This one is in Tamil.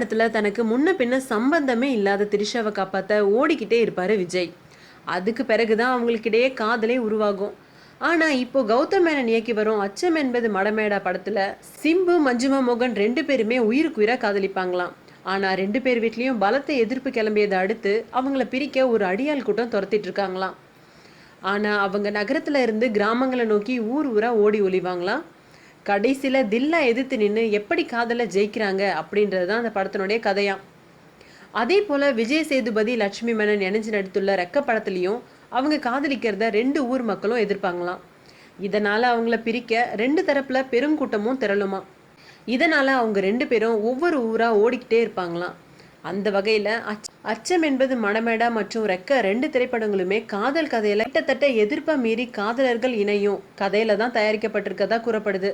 படத்துல தனக்கு முன்ன பின்ன சம்பந்தமே இல்லாத திரிஷாவை காப்பாத்த ஓடிக்கிட்டே இருப்பாரு விஜய். அதுக்கு பிறகுதான் அவங்களுக்கிடையே காதலே உருவாகும். ஆனா இப்போ கௌதம் மேனன் இயக்கி வரும் அச்சம் என்பது மடமேடா படத்துல சிம்பு மஞ்சுமா மோகன் 2 பேருமே உயிருக்குயிரா காதலிப்பாங்களாம். ஆனா 2 பேர் வீட்லயும் பலத்த எதிர்ப்பு கிளம்பியதை அடுத்து அவங்கள பிரிக்க ஒரு அடியாள் கூட்டம் துரத்திட்டு இருக்காங்களாம். ஆனா அவங்க நகரத்துல இருந்து கிராமங்களை நோக்கி ஊர் ஊரா ஓடி ஒளிவாங்களாம். கடைசியில தில்லா எதிர்த்து நின்று எப்படி காதல ஜெயிக்கிறாங்க அப்படின்றது தான் அந்த படத்தினுடைய கதையாம். அதே போல விஜய் சேதுபதி லட்சுமி மேனன் இணைஞ்சு நடித்துள்ள ரெக்க படத்துலையும் அவங்க காதலிக்கிறத 2 ஊர் மக்களும் எதிர்ப்பாங்களாம். இதனால அவங்கள பிரிக்க 2 தரப்புல பெருங்கூட்டமும் திரளுமா. இதனால அவங்க 2 பேரும் ஒவ்வொரு ஊரா ஓடிக்கிட்டே இருப்பாங்களாம். அந்த வகையில அச்சம் என்பது மணமேடா மற்றும் ரெக்க 2 திரைப்படங்களுமே காதல் கதையில கிட்டத்தட்ட எதிர்ப்பா மீறி காதலர்கள் இணையும் கதையில தான் தயாரிக்கப்பட்டிருக்கதா கூறப்படுது.